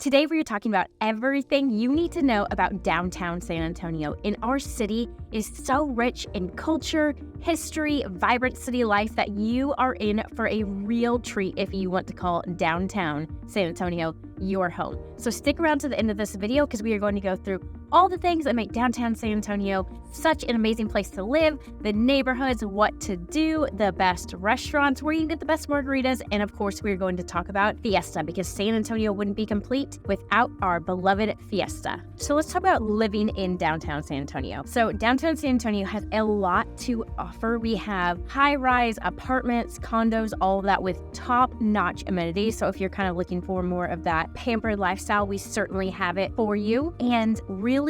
Today we are talking about everything you need to know about downtown San Antonio. And our city is so rich in culture, history, vibrant city life that you are in for a real treat if you want to call downtown San Antonio your home. So stick around to the end of this video because we are going to go through all the things that make downtown San Antonio such an amazing place to live, the neighborhoods, what to do, the best restaurants, where you can get the best margaritas, and of course we're going to talk about Fiesta because San Antonio wouldn't be complete without our beloved Fiesta. So let's talk about living in downtown San Antonio. So downtown San Antonio has a lot to offer. We have high-rise apartments, condos, all of that with top-notch amenities. So if you're kind of looking for more of that pampered lifestyle, we certainly have it for you, and really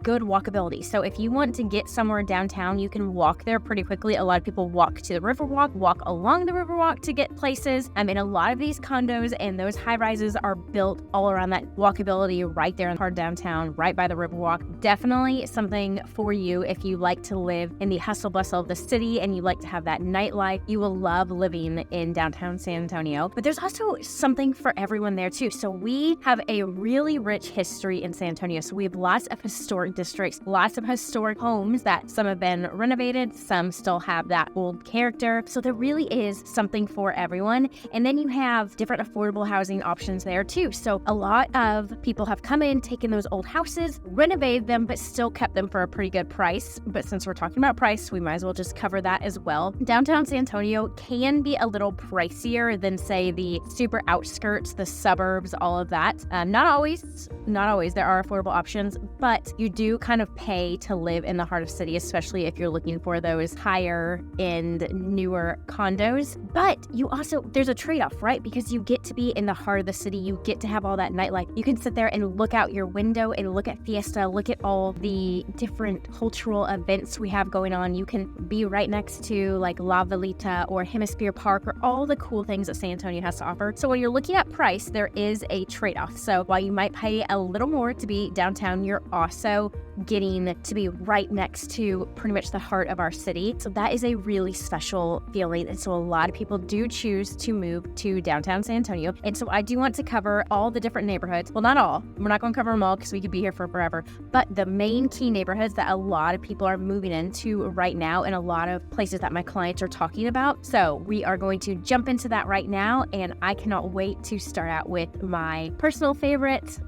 good walkability. So if you want to get somewhere downtown, you can walk there pretty quickly. A lot of people walk to the Riverwalk, walk along the Riverwalk to get places. And a lot of these condos and those high rises are built all around that walkability right there in hard downtown, right by the Riverwalk. Definitely something for you if you like to live in the hustle bustle of the city and you like to have that nightlife. You will love living in downtown San Antonio. But there's also something for everyone there too. So we have a really rich history in San Antonio. So we have lots of historic districts, lots of historic homes that some have been renovated, some still have that old character. So there really is something for everyone. And then you have different affordable housing options there too. So a lot of people have come in, taken those old houses, renovated them, but still kept them for a pretty good price. But since we're talking about price, we might as well just cover that as well. Downtown San Antonio can be a little pricier than say the super outskirts, the suburbs, all of that. Not always. There are affordable options, but you do kind of pay to live in the heart of the city, especially if you're looking for those higher end, newer condos. But you also, there's a trade-off, right? Because you get to be in the heart of the city. You get to have all that nightlife. You can sit there and look out your window and look at Fiesta, look at all the different cultural events we have going on. You can be right next to like Lavaca or Hemisphere Park or all the cool things that San Antonio has to offer. So when you're looking at price, there is a trade-off. So while you might pay a little more to be downtown, you're also getting to be right next to pretty much the heart of our city. So that is a really special feeling. And so a lot of people do choose to move to downtown San Antonio. And so I do want to cover all the different neighborhoods. Well, not all. We're not going to cover them all because we could be here for forever. But the main key neighborhoods that a lot of people are moving into right now and a lot of places that my clients are talking about. So we are going to jump into that right now. And I cannot wait to start out with my personal favorites.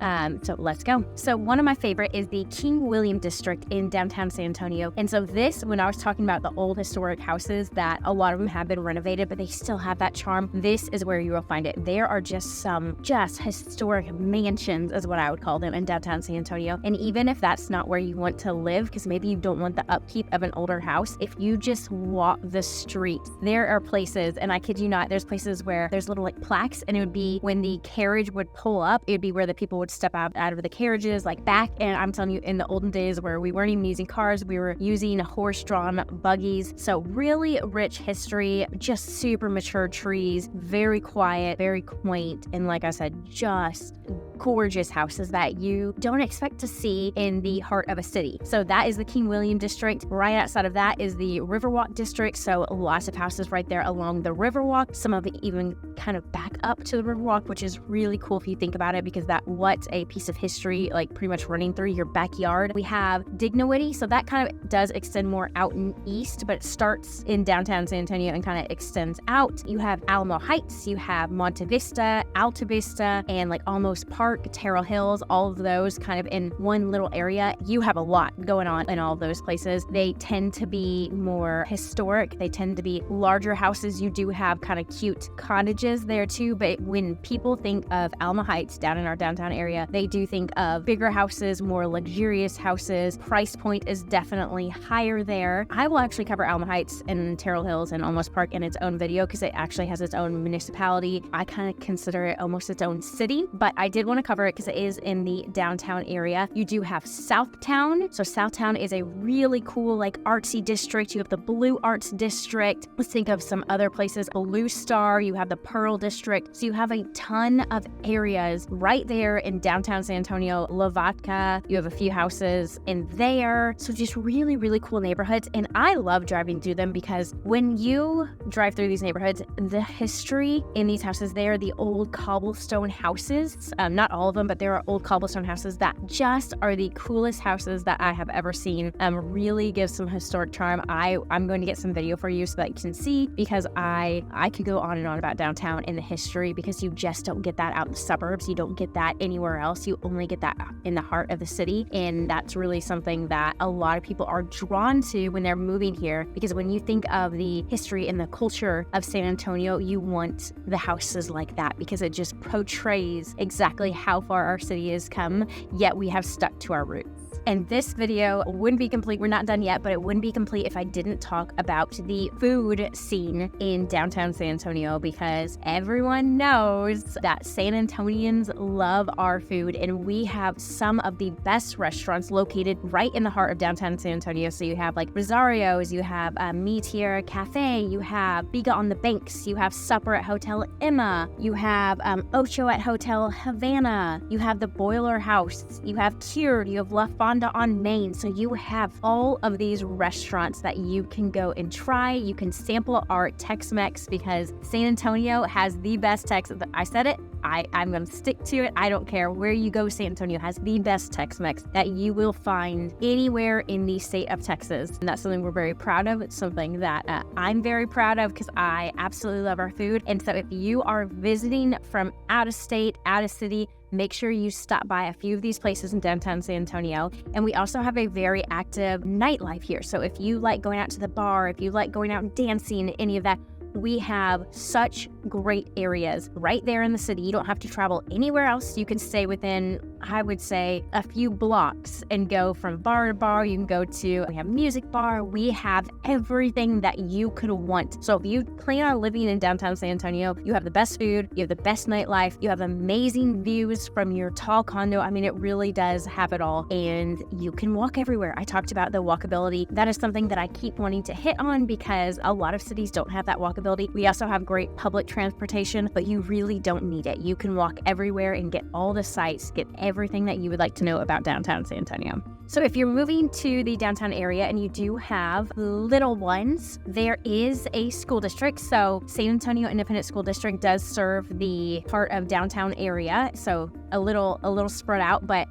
So let's go. So one of my favorite is the King William District in downtown San Antonio. And so this, when I was talking about the old historic houses that a lot of them have been renovated, but they still have that charm, this is where you will find it. There are just some historic mansions is what I would call them in downtown San Antonio. And even if that's not where you want to live, because maybe you don't want the upkeep of an older house, if you just walk the streets, there are places, and I kid you not, there's places where there's little like plaques, and it would be when the carriage would pull up, it would be where the people would step out of the carriages, like back. And I'm telling you, in the olden days where we weren't even using cars, we were using horse-drawn buggies. So really rich history, just super mature trees, very quiet, very quaint, and like I said, just gorgeous houses that you don't expect to see in the heart of a city. So that is the King William District. Right outside of that is the Riverwalk District. So lots of houses right there along the Riverwalk. Some of it even kind of back up to the Riverwalk, which is really cool if you think about it, because what's a piece of history, like pretty much running through your backyard. We have Dignity. So that kind of does extend more out and east, but it starts in downtown San Antonio and kind of extends out. You have Alamo Heights, you have Monte Vista, Alta Vista, and like Almost Park, Terrell Hills, all of those kind of in one little area. You have a lot going on in all of those places. They tend to be more historic. They tend to be larger houses. You do have kind of cute cottages there too, but when people think of Alamo Heights down in our downtown area, they do think of bigger houses, more luxurious houses. Price point is definitely higher there. I will actually cover Alamo Heights and Terrell Hills and Almost Park in its own video because it actually has its own municipality. I kind of consider it almost its own city, but I did want to cover it because it is in the downtown area. You do have Southtown. So Southtown is a really cool, like artsy district. You have the Blue Arts District. Let's think of some other places. Blue Star. You have the Pearl District. So you have a ton of areas right there in downtown downtown San Antonio, Lavaca. You have a few houses in there. So just really, really cool neighborhoods. And I love driving through them because when you drive through these neighborhoods, the history in these houses, they are the old cobblestone houses. Not all of them, but there are old cobblestone houses that just are the coolest houses that I have ever seen. Really gives some historic charm. I'm going to get some video for you so that you can see, because I could go on and on about downtown and the history, because you just don't get that out in the suburbs. You don't get that anywhere else. You only get that in the heart of the city. And that's really something that a lot of people are drawn to when they're moving here, because when you think of the history and the culture of San Antonio, you want the houses like that, because it just portrays exactly how far our city has come, yet we have stuck to our roots. And this video wouldn't be complete. We're not done yet, but it wouldn't be complete if I didn't talk about the food scene in downtown San Antonio, because everyone knows that San Antonians love our food, and we have some of the best restaurants located right in the heart of downtown San Antonio. So you have like Rosario's, you have Meteor Cafe, you have Biga on the Banks, you have Supper at Hotel Emma, you have Ocho at Hotel Havana, you have the Boiler House, you have Cured, you have La Fonda on Main. So you have all of these restaurants that you can go and try. You can sample our Tex-Mex, because San Antonio has the best Tex. I said it. I'm going to stick to it. I don't care where you go. San Antonio has the best Tex-Mex that you will find anywhere in the state of Texas. And that's something we're very proud of. It's something that I'm very proud of, because I absolutely love our food. And so if you are visiting from out of state, out of city, make sure you stop by a few of these places in downtown San Antonio. And we also have a very active nightlife here. So if you like going out to the bar, if you like going out and dancing, any of that, we have such great areas right there in the city. You don't have to travel anywhere else. You can stay within, I would say, a few blocks and go from bar to bar. You can go to, we have music bar. We have everything that you could want. So if you plan on living in downtown San Antonio, you have the best food, you have the best nightlife, you have amazing views from your tall condo. I mean, it really does have it all, and you can walk everywhere. I talked about the walkability. That is something that I keep wanting to hit on, because a lot of cities don't have that walkability. We also have great public transportation, but you really don't need it. You can walk everywhere and get all the sights, get everything that you would like to know about downtown San Antonio. So if you're moving to the downtown area and you do have little ones, there is a school district. So San Antonio Independent School District does serve the part of downtown area, so a little spread out, but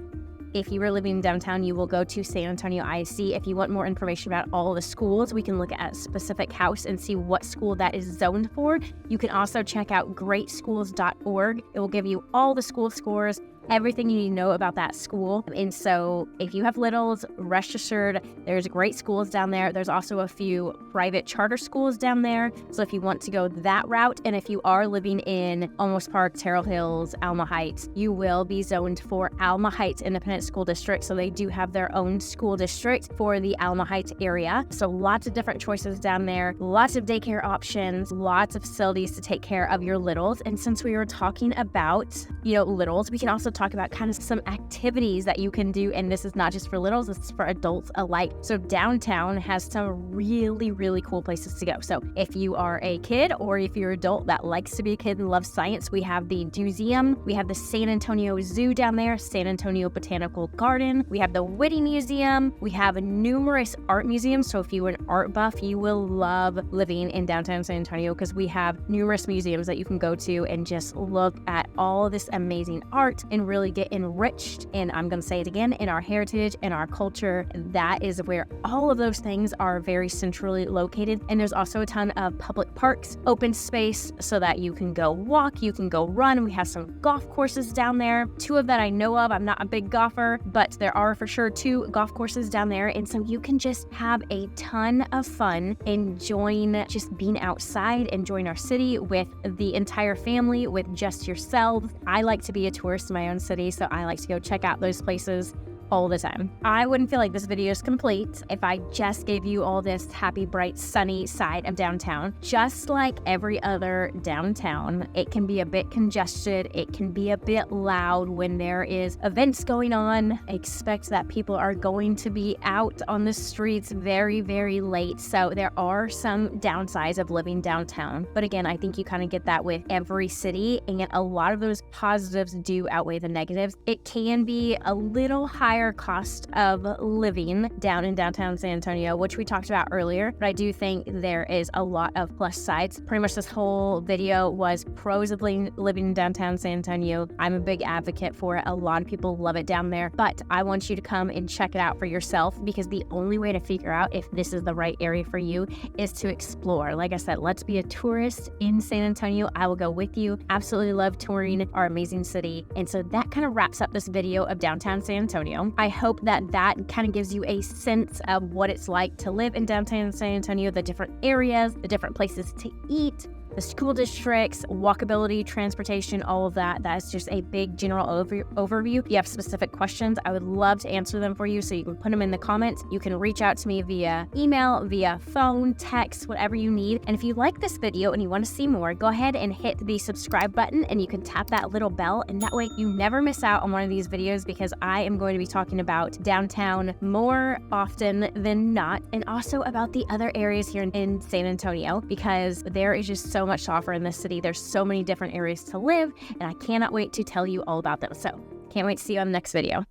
if you were living in downtown, you will go to San Antonio ISD. If you want more information about all the schools, we can look at a specific house and see what school that is zoned for. You can also check out greatschools.org. It will give you all the school scores, everything you need to know about that school. And so if you have littles, rest assured, there's great schools down there. There's also a few private charter schools down there. So if you want to go that route, and if you are living in Olmos Park, Terrell Hills, Alamo Heights, you will be zoned for Alamo Heights Independent School District. So they do have their own school district for the Alamo Heights area. So lots of different choices down there, lots of daycare options, lots of facilities to take care of your littles. And since we were talking about, littles, we can also talk about kind of some activities that you can do. And this is not just for littles, it's for adults alike. So downtown has some really, really cool places to go. So if you are a kid, or if you're an adult that likes to be a kid and loves science, we have the museum, we have the San Antonio Zoo down there, San Antonio Botanical Garden, we have the Whitty Museum, we have numerous art museums. So if you're an art buff, you will love living in downtown San Antonio, because we have numerous museums that you can go to and just look at all this amazing art and really get enriched. And I'm going to say it again, in our heritage and our culture. That is where all of those things are very centrally located. And there's also a ton of public parks, open space, so that you can go walk, you can go run. We have some golf courses down there, 2 of that I know of. I'm not a big golfer, but there are for sure 2 golf courses down there. And so you can just have a ton of fun enjoying just being outside, enjoying our city with the entire family, with just yourselves. I like to be a tourist in my own city, so I like to go check out those places all the time. I wouldn't feel like this video is complete if I just gave you all this happy, bright, sunny side of downtown. Just like every other downtown, it can be a bit congested. It can be a bit loud when there is events going on. Expect that people are going to be out on the streets very, very late. So there are some downsides of living downtown. But again, I think you kind of get that with every city, and a lot of those positives do outweigh the negatives. It can be a little higher cost of living down in downtown San Antonio, which we talked about earlier, but I do think there is a lot of plus sides. Pretty much this whole video was pros of living in downtown San Antonio. I'm a big advocate for it. A lot of people love it down there, but I want you to come and check it out for yourself, because the only way to figure out if this is the right area for you is to explore. Like I said, let's be a tourist in San Antonio. I will go with you. Absolutely love touring our amazing city. And so that kind of wraps up this video of downtown San Antonio. I hope that kind of gives you a sense of what it's like to live in downtown San Antonio, the different areas, the different places to eat, the school districts, walkability, transportation, all of that. That's just a big general overview. If you have specific questions, I would love to answer them for you, so you can put them in the comments. You can reach out to me via email, via phone, text, whatever you need. And if you like this video and you want to see more, go ahead and hit the subscribe button, and you can tap that little bell, and that way you never miss out on one of these videos, because I am going to be talking about downtown more often than not, and also about the other areas here in San Antonio, because there is just so much to offer in this city. There's so many different areas to live, and I cannot wait to tell you all about them. So can't wait to see you on the next video.